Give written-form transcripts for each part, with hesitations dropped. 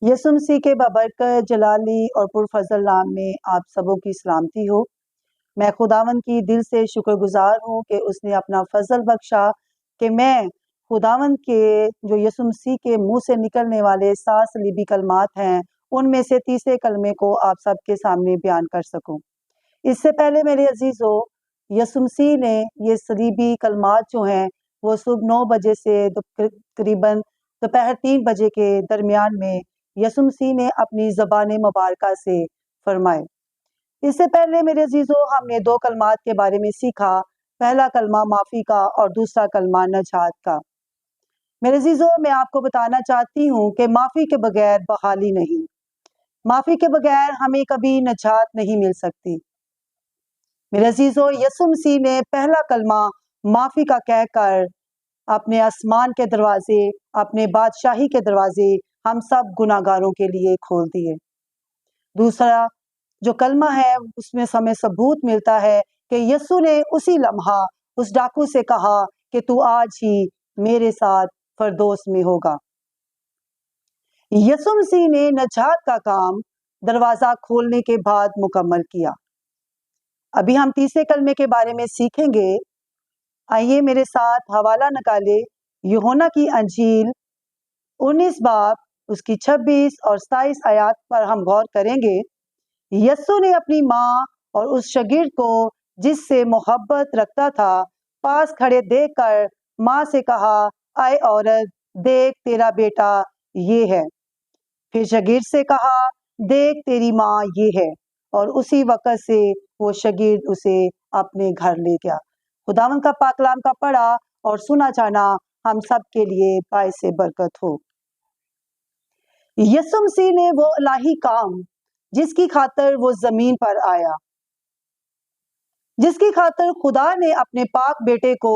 यसु मसीह के बबरकत जलाली और पुरफजल नाम में आप सबों की सलामती हो। मैं खुदावन की दिल से शुक्रगुजार हूँ कि उसने अपना फजल बख्शा कि मैं खुदावन के जो यसु मसीह के मुंह से निकलने वाले 7 सलीबी कलमात हैं उनमें से तीसरे कलमे को आप सबके सामने बयान कर सकूं। इससे पहले मेरे अजीजों, यसु मसीह ने ये सलीबी कलमात जो हैं वो सुबह 9 बजे से करीबन दोपहर 3 बजे के दरमियान में यसु मसीह ने अपनी ज़बान मुबारका से फरमाए। इससे पहले मेरे अजीजों, हमने 2 कलमात के बारे में सीखा। पहला कलमा माफ़ी का और दूसरा कलमा नजात का। मेरे अजीजों, मैं आपको बताना चाहती हूँ कि माफ़ी के बगैर बहाली नहीं, माफ़ी के बगैर हमें कभी नजात नहीं मिल सकती। मेरे अजीजों, यसु मसीह ने पहला कलमा माफ़ी का कहकर अपने आसमान के दरवाजे, अपने बादशाही के दरवाजे हम सब गुनाहगारों के लिए खोल दिए। दूसरा जो कलमा है उसमें हमें सबूत मिलता है कि यसु ने उसी लम्हा उस डाकू से कहा कि तू आज ही मेरे साथ फरदौस में होगा। यसु मसीह ने नजात का काम दरवाजा खोलने के बाद मुकम्मल किया। अभी हम तीसरे कलमे के बारे में सीखेंगे। आइए मेरे साथ हवाला निकाले यूहन्ना की अंजील 19 बाब उसकी 26 और 27 आयत पर हम गौर करेंगे। यसु ने अपनी माँ और उस शागिर्द को जिससे मोहब्बत रखता था पास खड़े देखकर माँ से कहा, आए औरत, देख तेरा बेटा ये है। फिर शागिर्द से कहा, देख तेरी माँ ये है। और उसी वक्त से वो शागिर्द उसे अपने घर ले गया। खुदावन का पाक कलाम का पढ़ा और सुना जाना हम सब के लिए बाइस बरकत हो। यसु मसीह ने वो इलाही काम जिसकी खातर वो जमीन पर आया, जिसकी खातर खुदा ने अपने पाक बेटे को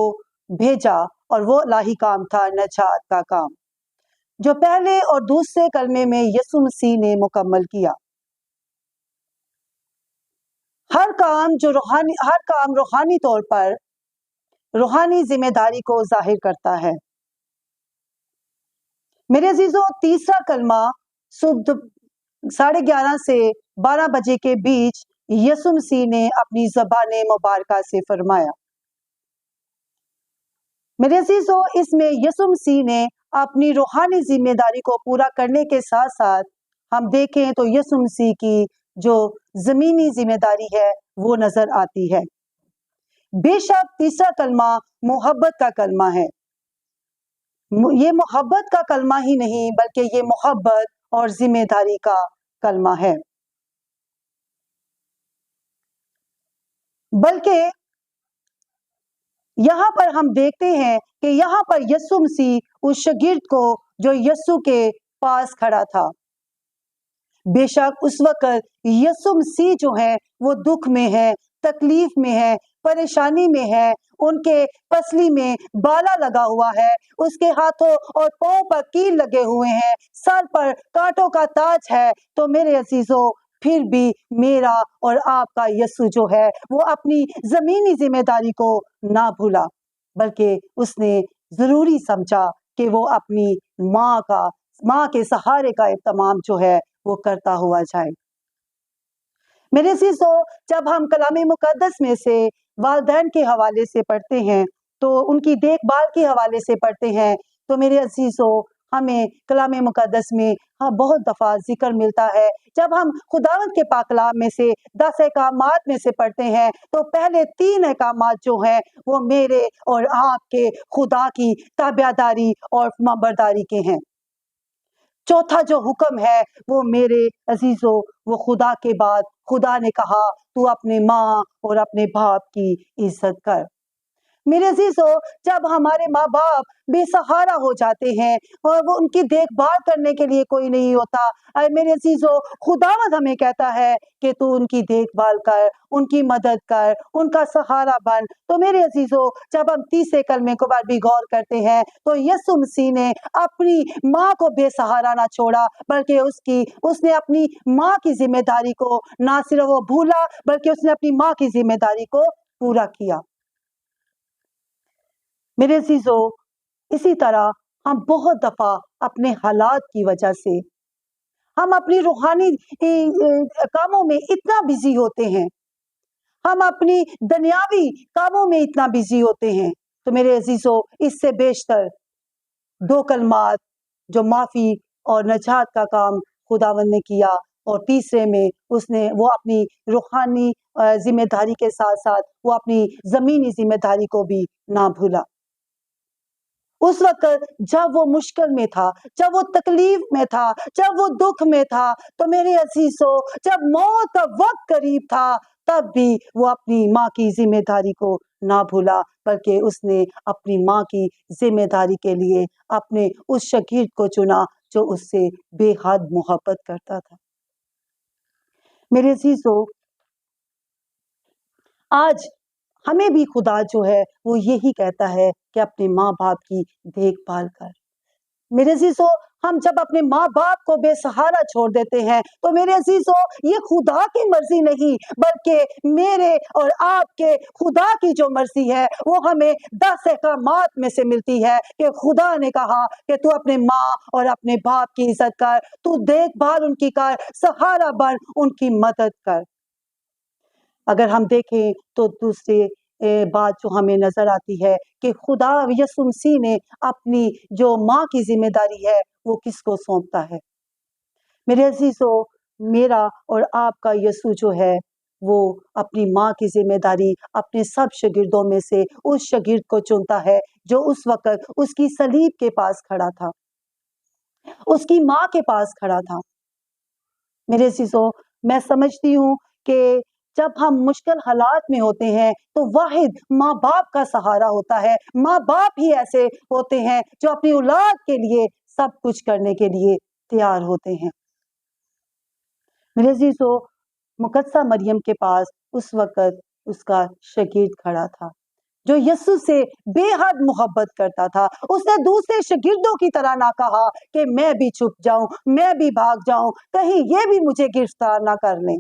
भेजा, और वो इलाही काम था नजात का काम, जो पहले और दूसरे कलमे में यसु मसीह ने मुकम्मल किया। हर काम रूहानी तौर पर रूहानी जिम्मेदारी को जाहिर करता है। मेरे अजीजों, तीसरा कलमा सुबह 11:30 से 12 बजे के बीच यसु मसीह ने अपनी ज़बान मुबारका से फरमाया। मेरे अजीजों, इसमें यसु मसीह ने अपनी रूहानी जिम्मेदारी को पूरा करने के साथ साथ हम देखें तो यसु मसीह की जो जमीनी जिम्मेदारी है वो नजर आती है। बेशक तीसरा कलमा मोहब्बत का कलमा है। ये मोहब्बत का कलमा ही नहीं बल्कि ये मोहब्बत और जिम्मेदारी का कलमा है। बल्कि यहाँ पर हम देखते हैं कि यहाँ पर यसु मसीह उस शागिर्द को जो यसु के पास खड़ा था, बेशक उस वक्त यसु मसीह जो है वो दुख में है, तकलीफ में है, परेशानी में है, उनके पसली में बाला लगा हुआ है, उसके हाथों और पांव पर कील लगे हुए हैं, सर पर कांटों का ताज है। तो मेरे अजीजों, फिर भी मेरा और आपका यसु जो है वो अपनी जमीनी जिम्मेदारी को ना भूला, बल्कि उसने जरूरी समझा कि वो अपनी माँ के सहारे का इत्मीनान जो है वो करता हुआ जाए। मेरे अजीजों, जब हम कलाम मुकद्दस में से वालिदैन के हवाले से पढ़ते हैं, तो उनकी देखभाल के हवाले से पढ़ते हैं, तो मेरे अजीजों हमें कलाम मुकद्दस में बहुत दफ़ा जिक्र मिलता है। जब हम खुदावंद के पाक कलाम में से 10 अहकामात में से पढ़ते हैं, तो पहले 3 अहकामात जो हैं वो मेरे और आपके खुदा की ताबियादारी और फरमाबरदारी के हैं। चौथा जो हुक्म है वो मेरे अजीजों, वो खुदा के बाद खुदा ने कहा तू अपने माँ और अपने बाप की इज्जत कर। मेरे अजीजों, जब हमारे माँ बाप बेसहारा हो जाते हैं और वो उनकी देखभाल करने के लिए कोई नहीं होता, मेरे अजीजों, खुदावंद हमें कहता है कि तू उनकी देखभाल कर, उनकी मदद कर, उनका सहारा बन। तो मेरे अजीजों, जब हम तीसरे कलमे को बार भी गौर करते हैं तो यसु मसीह ने अपनी माँ को बेसहारा ना छोड़ा, बल्कि उसने अपनी माँ की जिम्मेदारी को ना सिर्फ वो भूला बल्कि उसने अपनी माँ की जिम्मेदारी को पूरा किया। मेरे अजीजों, इसी तरह हम बहुत दफा अपने हालात की वजह से, हम अपनी रूहानी कामों में इतना बिजी होते हैं, हम अपनी दुनियावी कामों में इतना बिजी होते हैं। तो मेरे अजीजों, इससे बेशतर 2 कलमात जो माफी और नजात का काम खुदावंद ने किया, और तीसरे में उसने वो अपनी रूहानी जिम्मेदारी के साथ साथ वो अपनी जमीनी जिम्मेदारी को भी ना भूला। उस वक्त जब वो मुश्किल में था, जब वो तकलीफ में था, जब वो दुख में था, तो मेरे अजीजों, जब मौत का वक्त करीब था, तब भी वो अपनी माँ की जिम्मेदारी को ना भूला, बल्कि उसने अपनी माँ की जिम्मेदारी के लिए अपने उस शागिर्द को चुना जो उससे बेहद मोहब्बत करता था। मेरे अजीजों, आज हमें भी खुदा जो है वो यही कहता है कि अपने माँ बाप की देखभाल कर। मेरे अजीजों, हम जब अपने माँ बाप को बेसहारा छोड़ देते हैं, तो मेरे अजीजों, ये खुदा की मर्जी नहीं, बल्कि मेरे और आपके खुदा की जो मर्जी है वो हमें 10 अहकामात में से मिलती है कि खुदा ने कहा कि तू अपने माँ और अपने बाप की इज्जत कर, तू देखभाल उनकी कर, सहारा बन, उनकी मदद कर। अगर हम देखें तो दूसरी बात जो हमें नजर आती है कि खुदा यीशु मसीह ने अपनी जो माँ की जिम्मेदारी है वो किसको सौंपता है। मेरे अजीजों, मेरा और आपका यीशु जो है वो अपनी माँ की जिम्मेदारी अपने सब शागिर्दों में से उस शागिर्द को चुनता है जो उस वक्त उसकी सलीब के पास खड़ा था, उसकी माँ के पास खड़ा था। मेरे अजीजों, मैं समझती हूँ कि जब हम मुश्किल हालात में होते हैं तो वाहिद माँ बाप का सहारा होता है। माँ बाप ही ऐसे होते हैं जो अपनी औलाद के लिए सब कुछ करने के लिए तैयार होते हैं। मेरे अजीजों, मुकद्दसा मरियम के पास उस वक्त उसका शागिर्द खड़ा था जो यीशु से बेहद मोहब्बत करता था। उसने दूसरे शागिर्दों की तरह ना कहा कि मैं भी छुप जाऊं, मैं भी भाग जाऊं, कहीं ये भी मुझे गिरफ्तार ना कर लें,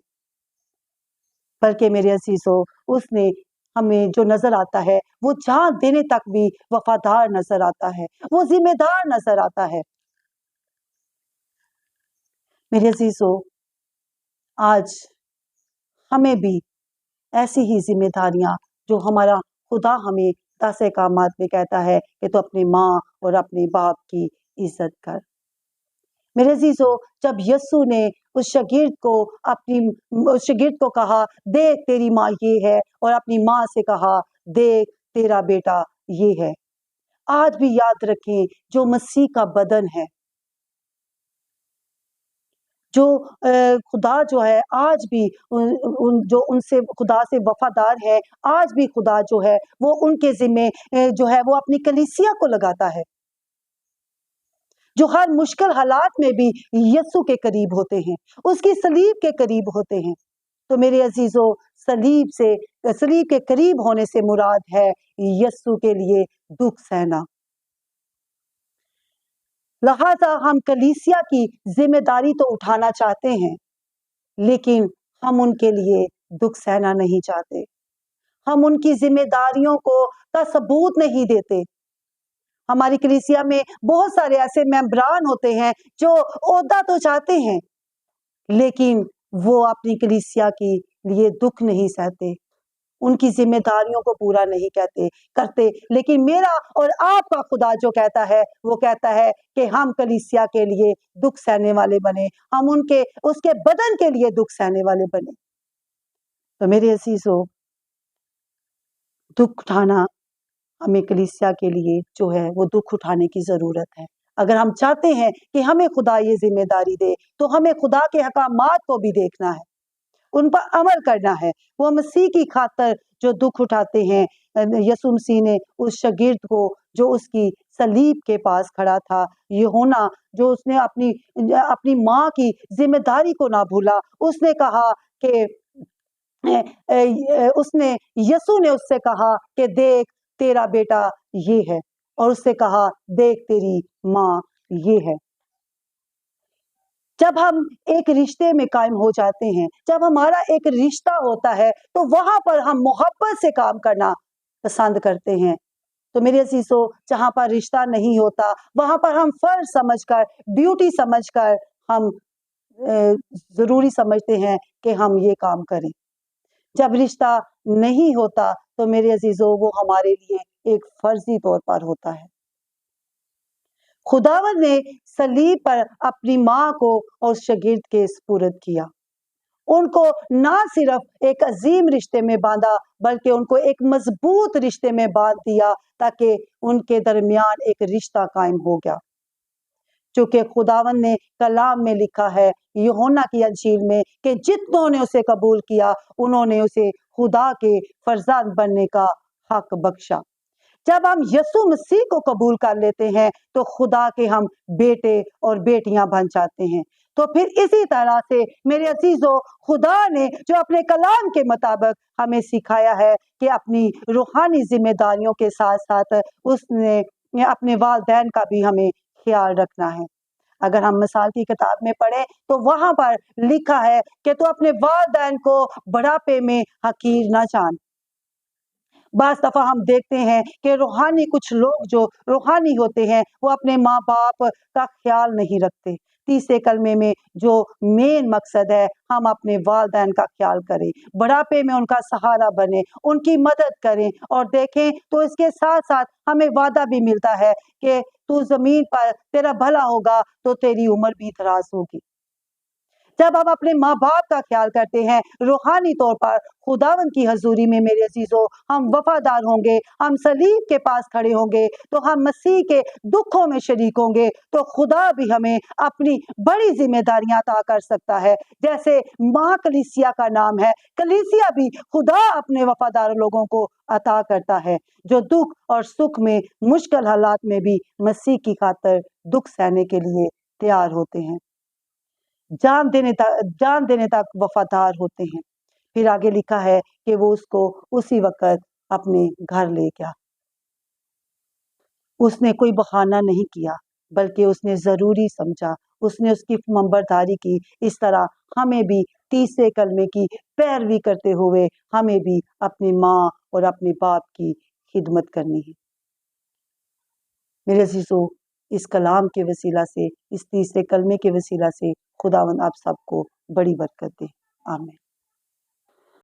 बल्कि मेरे अजीजों, उसने हमें जो नजर आता है वो जान देने तक भी वफादार नजर आता है, वो जिम्मेदार नजर आता है। मेरे अजीजों, आज हमें भी ऐसी ही जिम्मेदारियां जो हमारा खुदा हमें 10 अहकामात में कहता है कि तो अपनी माँ और अपने बाप की इज्जत कर। मेरे अजीजों, जब यीशु ने उस शागिर्द को कहा देख तेरी माँ ये है, और अपनी माँ से कहा देख तेरा बेटा ये है, आज भी याद रखें जो मसीह का बदन है, जो खुदा जो है आज भी जो उनसे खुदा से वफादार है, आज भी खुदा जो है वो उनके जिम्मे जो है वो अपनी कलीसिया को लगाता है, जो हर मुश्किल हालात में भी यीशु के करीब होते हैं, उसकी सलीब के करीब होते हैं। तो मेरे अजीजों, सलीब के करीब होने से मुराद है यीशु के लिए दुख सहना। लिहाजा हम कलीसिया की जिम्मेदारी तो उठाना चाहते हैं, लेकिन हम उनके लिए दुख सहना नहीं चाहते। हम उनकी जिम्मेदारियों का सबूत नहीं देते। हमारी कलीसिया में बहुत सारे ऐसे मेंबरान होते हैं जो ओहदा तो चाहते हैं, लेकिन वो अपनी कलीसिया के लिए दुख नहीं सहते, उनकी जिम्मेदारियों को पूरा नहीं करते। लेकिन मेरा और आपका खुदा जो कहता है वो कहता है कि हम कलीसिया के लिए दुख सहने वाले बने, हम उसके बदन के लिए दुख सहने वाले बने। तो मेरे अजीजों, दुख उठाना हमें कलीसिया के लिए जो है वो दुख उठाने की जरूरत है। अगर हम चाहते हैं कि हमें खुदा ये जिम्मेदारी दे, तो हमें खुदा के हकामात को भी देखना है, उन पर अमल करना है। वो मसीह की खातर जो दुख उठाते हैं, यीशु मसीह ने उस शागिर्द को जो उसकी सलीब के पास खड़ा था, यूहन्ना, जो उसने अपनी माँ की जिम्मेदारी को ना भूला, उसने कहा कि यीशु ने उससे कहा कि देख तेरा बेटा ये है, और उससे कहा देख तेरी माँ ये है। जब हम एक रिश्ते में कायम हो जाते हैं, जब हमारा एक रिश्ता होता है, तो वहां पर हम मोहब्बत से काम करना पसंद करते हैं। तो मेरे अजीजों, जहां पर रिश्ता नहीं होता वहां पर हम फर्ज समझकर, ड्यूटी समझकर हम ज़रूरी समझते हैं कि हम ये काम करें। जब रिश्ता नहीं होता तो मेरे अजीजों वो हमारे लिए एक फर्जी तौर पर होता है। खुदावंद ने सलीब पर अपनी माँ को और शागिर्द के सुपुर्द किया। उनको ना सिर्फ एक अजीम रिश्ते में बांधा बल्कि उनको एक मजबूत रिश्ते में बांध दिया ताकि उनके दरमियान एक रिश्ता कायम हो गया। चूंकि खुदावन ने कलाम में लिखा है यूहन्ना की अंजील में कि जितनों ने उसे कबूल किया उन्होंने उसे खुदा के फर्जंद बनने का हक बख्शा। जब हम यीशु मसीह को कबूल कर लेते हैं तो खुदा के हम बेटे और बेटियां बन जाते हैं। तो फिर इसी तरह से मेरे अजीजों खुदा ने जो अपने कलाम के मुताबिक हमें सिखाया है कि अपनी रूहानी जिम्मेदारियों के साथ साथ उसने अपने वालिदैन का भी हमें ख्याल रखना है। अगर हम मिसाल की किताब में पढ़े तो वहां पर लिखा है कि तू अपने वालिदैन को बुढ़ापे में हकीर ना जान। बास दफा हम देखते हैं कि रूहानी कुछ लोग जो रूहानी होते हैं वो अपने माँ बाप का ख्याल नहीं रखते। तीसरे कलमे में जो मेन मकसद है हम अपने वालिदैन का ख्याल करें, बुढ़ापे में उनका सहारा बने, उनकी मदद करें। और देखें तो इसके साथ साथ हमें वादा भी मिलता है कि तू जमीन पर तेरा भला होगा तो तेरी उम्र भी दराज होगी। जब हम अपने माँ बाप का ख्याल करते हैं रूहानी तौर पर खुदावन की हजूरी में मेरे अजीजों हम वफादार होंगे, हम सलीब के पास खड़े होंगे तो हम मसीह के दुखों में शरीक होंगे तो खुदा भी हमें अपनी बड़ी जिम्मेदारियां अता कर सकता है। जैसे माँ कलीसिया का नाम है, कलीसिया भी खुदा अपने वफादार लोगों को अता करता है जो दुख और सुख में मुश्किल हालात में भी मसीह की खातिर दुख सहने के लिए तैयार होते हैं, जान देने तक वफादार होते हैं। फिर आगे लिखा है कि वो उसको उसी वक्त अपने घर ले गया। उसने कोई बहाना नहीं किया बल्कि उसने जरूरी समझा, उसने उसकी मंबरदारी की। इस तरह हमें भी तीसरे कलमे की पैरवी करते हुए हमें भी अपनी माँ और अपने बाप की खिदमत करनी है। मेरे अजीजों इस कलाम के वसीला से, इस तीसरे कलमे के वसीला से खुदावंद आप सबको बड़ी बरकत दे। आमीन।